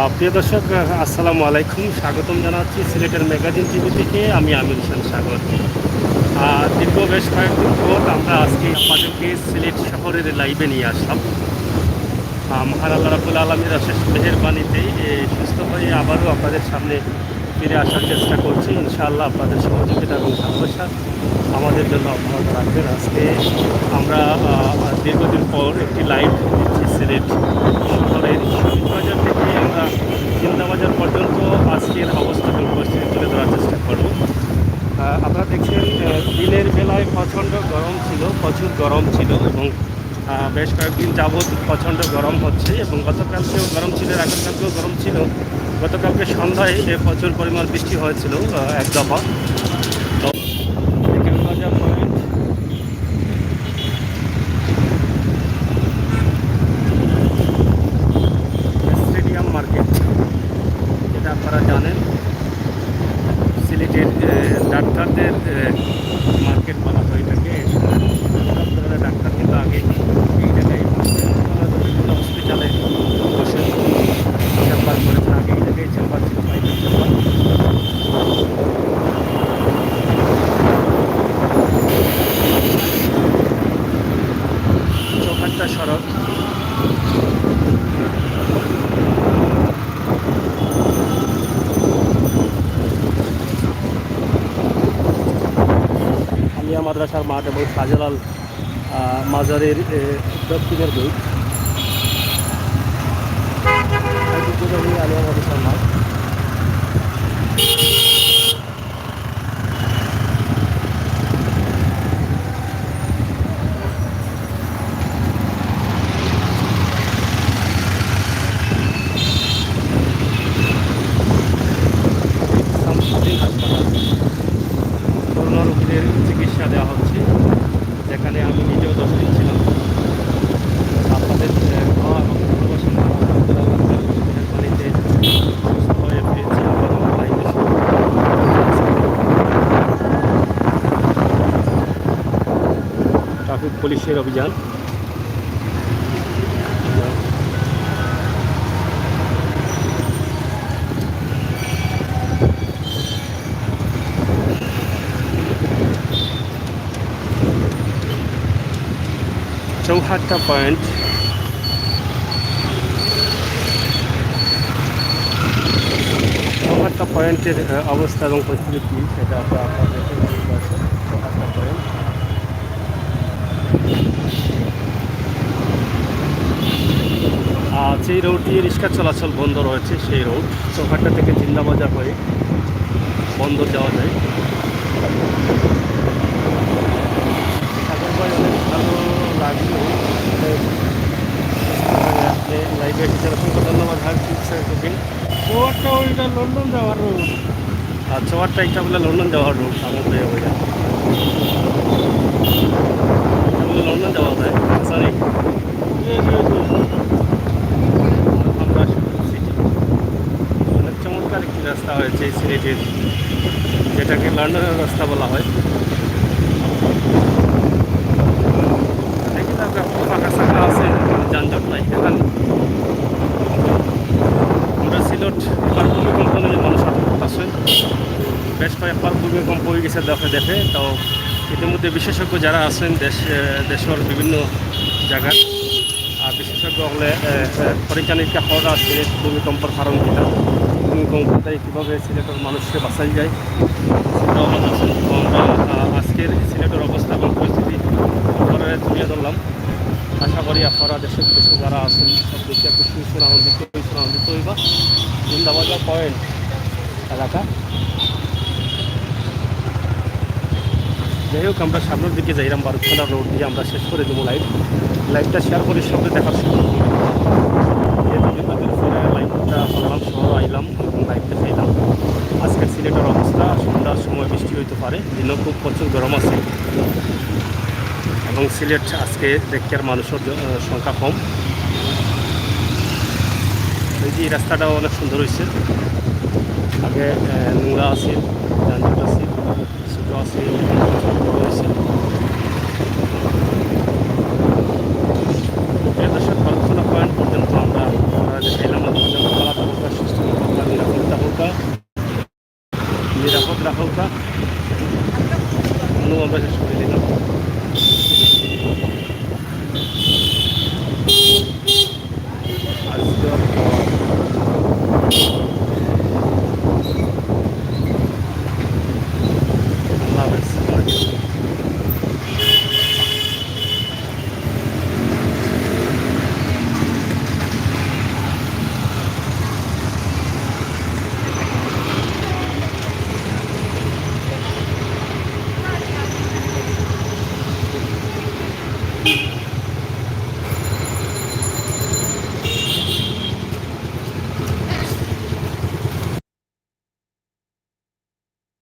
প্রিয় দর্শক, আসসালামু আলাইকুম। স্বাগতম জানাচ্ছি সিলেটের ম্যাগাজিন টিভি থেকে। আমি আমির হোসেন সাগর। দীর্ঘ বেশ কয়েকদিন পর আমরা আজকে আপনাদেরকে সিলেট শহরের লাইভে নিয়ে আসলাম। মহান আল্লাহ রাব্বুল আলামিনের অশেষ মেহেরবানিতে সুস্থ হয়ে আবারও আপনাদের সামনে ফিরে আসার চেষ্টা করছি। ইনশাআল্লাহ আপনাদের সহযোগিতা এবং ভালোবাসা আমাদের জন্য অব্যাহত রাখবেন। আজকে আমরা দীর্ঘদিন পর একটি লাইভ দিচ্ছি সিলেট শহরের শহীদ বাজার থেকে আমরা জিন্দাবাজার পর্যন্ত আজকের অবস্থা এবং পরিস্থিতি তুলে ধরার চেষ্টা করব। আপনারা দেখছেন দিনের বেলায় প্রচণ্ড গরম ছিল, প্রচুর গরম ছিল এবং বেশ কয়েকদিন যাবৎ প্রচণ্ড গরম হচ্ছে এবং গতকালকেও গরম ছিল, আগেরকালকেও গরম ছিল। গতকালকে সন্ধ্যায় প্রচুর পরিমাণ বৃষ্টি হয়েছিল এক দফা। বাজার পয়েন্ট স্টেডিয়াম মার্কেট, যেটা আপনারা জানেন সিলেটের ডাক্তারদের মার্কেট বলা হয় এটাকে। সব ধরনের ডাক্তার কিন্তু আগে এই জায়গায় বিভিন্ন হসপিটালে বসে চেম্বার করেছেন। আগে এই জায়গায় চেম্বার ছিল, প্রাইভেট চেম্বার। চৌহাট্টা সড়ক, আলিয়া মাদ্রাসার মাঠ এবং শাহজালাল মাজারের দক্ষিণের দিক আলিয়া মাদ্রাসার মাঠ। করোনা রোগীদের চিকিৎসা দেওয়া হচ্ছে, যেখানে আমি নিজেও 10 দিন ছিলাম। আপনাদের দোয়া এবং ভালোবাসা মেহরবানিতে সুস্থ হয়ে পেয়েছি। ট্রাফিক পুলিশের অভিযান। চৌহাট্টা পয়েন্ট, চৌহাট্টা পয়েন্টের অবস্থা এবং পরিস্থিতি কী সেটা আপনাদেরকে চৌহাট্টা পয়েন্ট। যেই রোড দিয়ে রিক্সা চলাচল বন্ধ রয়েছে সেই রোড চৌহাট্টা থেকে জিন্দাবাজার হয়ে বন্ধ যাওয়া যায়। অনেক ভালো লাগলো লাইভে এসেছেন, অসংখ্য ধন্যবাদ। চৌহাট্টা ওইটা লন্ডন যাওয়ার রোড, আর চৌহাট্টা এটা বলে লন্ডন যাওয়ার রোড। আমাদের ওইটা বলে লন্ডন যাওয়া যায়। সরি, আমরা সিটি অনেক চমৎকার একটি রাস্তা হয়েছে সিলেটের, যেটাকে লন্ডনের রাস্তা বলা হয়। দেখি তারপরে ফাঁকা সাঁকা আছে, যানজট নাই। এখন আমরা সিলেট এবার ভূমিকম্প নিয়ে মানুষ আতঙ্ক আছে। বেশ কয়েকবার ভূমিকম্প হয়ে গেছে দেখে দেখে। তো ইতিমধ্যে বিশেষজ্ঞ যারা আছেন দেশের বিভিন্ন জায়গার বিশেষজ্ঞ হলে পরিচালিকা হওয়া সিলেট ভূমিকম্পের কারণ কীটা, ভূমিকম্পটাই কীভাবে সিলেটের মানুষকে বাঁচাই যায় সেটাও আছেন। তো আমরা আজকের সিলেটের অবস্থা এবং পরিস্থিতি তুলে ধরলাম। আশা করি আপনারা দেশের দেশে যারা আছেন সব দেশে খুশি হয়েছেন, আনন্দিত হইবা। জিন্দাবাজার পয়েন্ট এলাকা। যাই হোক, আমরা সামনের দিকে যাইলাম। বারুখানা রোড দিয়ে আমরা শেষ করে দেবো লাইভটা শেয়ার করে সঙ্গে দেখার সুযোগ লাইভটা করলাম, শহর আইলাম এবং লাইভটা চাইলাম। আজকের সিলেটের অবস্থা, সন্ধ্যার সময় বৃষ্টি হইতে পারে, দিনও খুব প্রচুর গরম আছে এবং সিলেট আজকে দেখতে আর মানুষের সংখ্যা কম। এই যে রাস্তাটাও অনেক সুন্দর হয়েছে। আগে নোংরা আছে, যানজট আছে, ছোটো আছে, বড় হয়েছে।